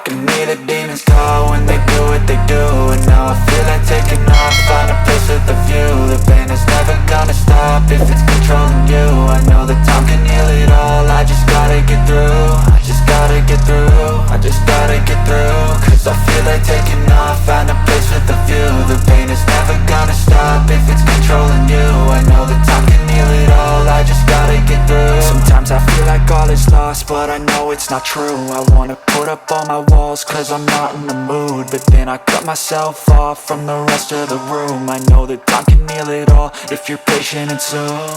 can hear the demons call when they do what they do. And now I feel like taking off, find a place with a view. The pain is never gonna stop if it's controlling you. I know that time can heal it all, I just gotta get through. I just gotta get through, I just gotta get through. Cause I feel like taking off, find a place with a view. The pain is never gonna stop if it's controlling you. I know that time can heal it all, I just gotta get through. Sometimes I feel like all is lost, but I know it's not true. I wanna put up all my walls cause I'm not in the mood, but then I cut myself off from the rest of the room. I know that time can heal it all if you're patient and soon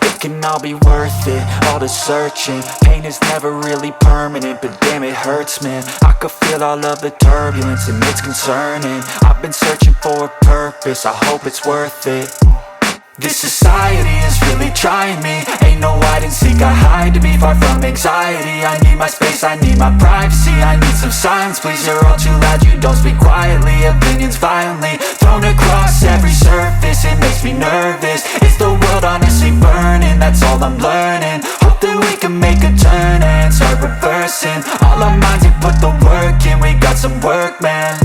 it can all be worth it, all the searching. Pain is never really permanent, but damn it hurts, man. I could feel all of the turbulence and it's concerning. I've been searching for a purpose, I hope it's worth it. This society is really trying me. Ain't no hide and seek, I hide to be far from anxiety. I need my space, I need my privacy. I need some silence, please, you're all too loud. You don't speak quietly, opinions violently thrown across every surface. It makes me nervous, is the world honestly burning? That's all I'm learning. Hope that we can make a turn and start reversing all our minds and put the work in. We got some work, man.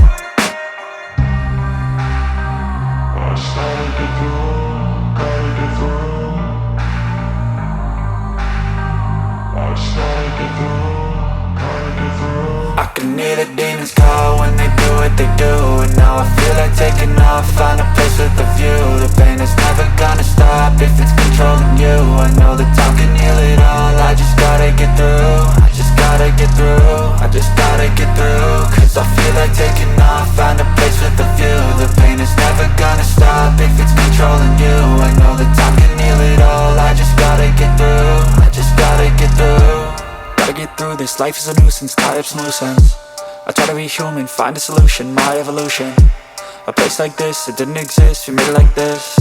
I can hear the demons call when they do what they do. And now I feel like taking off, find a place with a view. The pain is never gonna stop if it's controlling you. I know that time can heal it all, I just gotta get through. I just gotta get through, I just gotta get through. Cause I feel like taking off, find a place with a view. The pain is never gonna stop if it's controlling you. I know that time can heal it all, I just gotta get through. I just gotta get through. Gotta get through this, life is a nuisance, tie up some loose ends. I try to be human, find a solution, my evolution. A place like this, it didn't exist, we made it like this.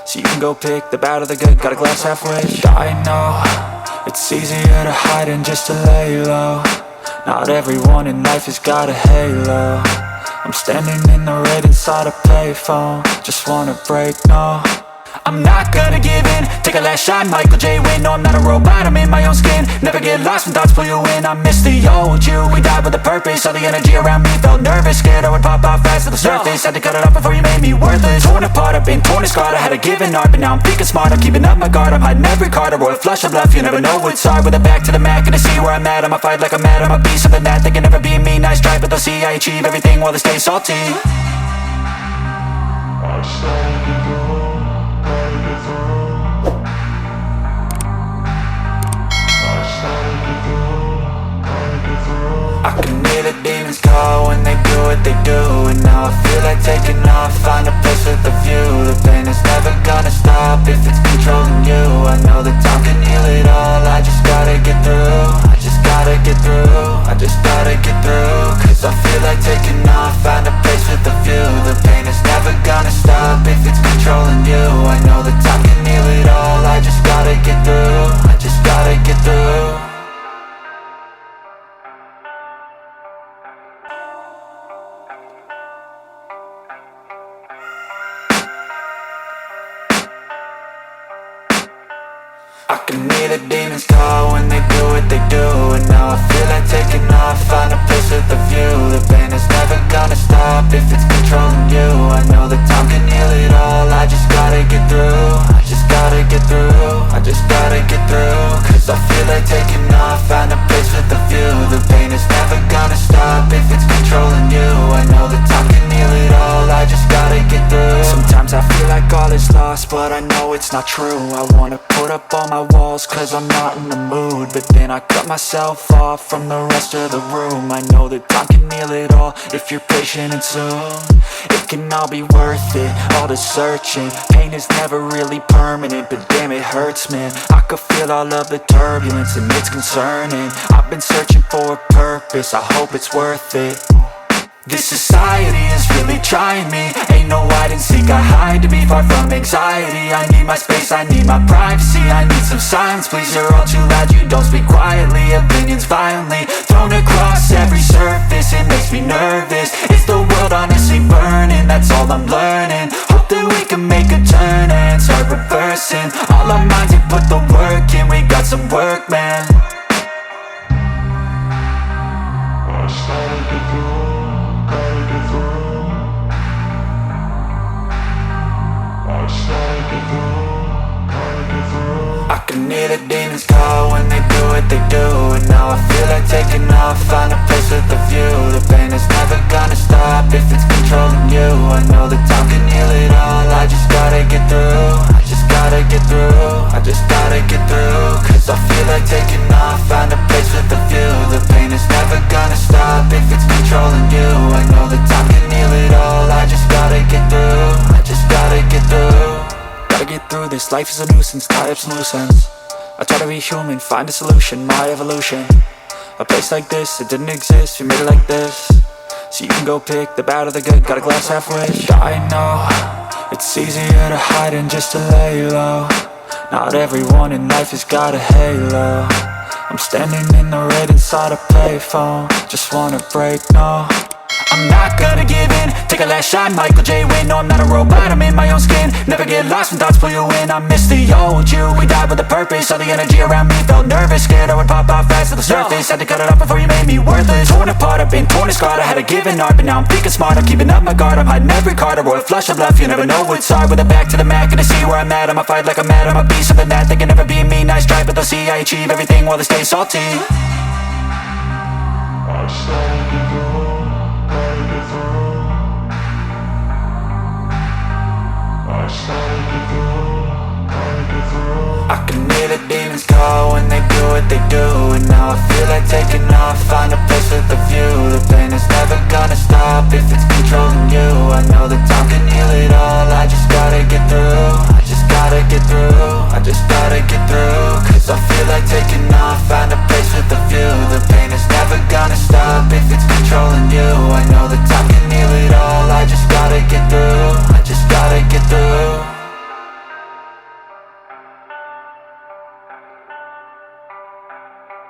So you can go pick the bad or the good, got a glass halfway. I know, it's easier to hide than just to lay low. Not everyone in life has got a halo. I'm standing in the red inside a payphone, just wanna break, no. I'm not gonna give in, take a last shot, Michael J. Win. No, I'm not a robot, I'm in my own skin. Never get lost when thoughts pull you in. I miss the old you, we died with a purpose. All the energy around me felt nervous, scared I would pop off fast to the surface. Had to cut it off before you made me worthless. Torn apart, I've been torn and scarred. I had a given art, but now I'm thinking smart. I'm keeping up my guard, I'm hiding every card. A royal flush of bluff, you never know what's hard. With a back to the mat, gonna see where I'm at. I'ma fight like I'm mad, I'ma be something that they can never be me. Nice try, but they'll see I achieve everything while they stay salty. I can hear the demons call when they do what they do. And now I feel like taking off, find a place with a view. The pain is never gonna stop if it's controlling you. I know that time can heal it all, I just gotta get through. I just gotta get through, I just gotta get through. Cause I feel like taking off, find a place with a view. The pain is never gonna stop if it's controlling you. I know that time can heal it all, I just gotta get through. I just gotta get through. I can hear the demons call when they do what they do. And now I feel like taking off, find a place with a view. The pain is never gonna stop if it's controlling you. I know that time can heal it all, I just gotta get through. I just gotta get through, I just gotta get through. Cause I feel like taking off, find a place with a view. The pain is never gonna stop if it's controlling you. I know that time can heal it all, I just gotta get through. Sometimes I feel like all is lost, but I know it's not true. I wanna put up all my walls cause I'm not in the mood, but then I cut myself off from the rest of the room. I know that time can heal it all if you're patient and soon it can all be worth it, all the searching. Pain is never really permanent, but damn it hurts, man. I could feel all of the turbulence and it's concerning. I've been searching for a purpose, I hope it's worth it. This society is really trying me. Ain't no hide and seek, I hide to be far from anxiety. I need my space, I need my privacy. I need some silence, please, you're all too loud. You don't speak quietly, opinions violently thrown across every surface. It makes me nervous, is the world honestly burning? That's all I'm learning. Hope that we can make a turn and start reversing all our minds and put the work in. We got some work, man. I can hear the demons call when they do what they do. And now I feel like taking off, find a place with a view. The pain is never gonna stop if it's controlling you. I know that time can heal it all, I just gotta get through. I just gotta get through, I just gotta get through. Cause I feel like taking off, find a place with a view. The pain is never gonna stop if it's controlling you. I know that time can heal it all, I just gotta get through. I just gotta get through. Gotta get through this, life is a nuisance, tie up some loose ends. I try to be human, find a solution, my evolution. A place like this, it didn't exist, we made it like this. So you can go pick the bad or the good, got a glass halfway. I know, it's easier to hide than just to lay low. Not everyone in life has got a halo. I'm standing in the red inside a payphone. Just wanna break, no, I'm not gonna give in. Take a last shot, Michael J. Win. No, I'm not a robot, I'm in my own skin. Never get lost when thoughts pull you in. I miss the old you, we died with a purpose. All the energy around me felt nervous, scared I would pop out fast to the surface. Had to cut it off before you made me worthless. Torn apart, I've been torn and scarred. I had a given art, but now I'm thinking smart. I'm keeping up my guard, I'm hiding every card. A royal flush of love, you never know what's hard. With a back to the mat, gonna see where I'm at. I'ma fight like I'm mad, I'ma be something that they can never be me. Nice try, but they'll see I achieve everything while they stay salty. I started to go, gotta get through. I started to go, gotta get through. I can hear the demons call when they do what they do. And now I feel like taking off, find a place with a view. The pain is never gonna stop if it's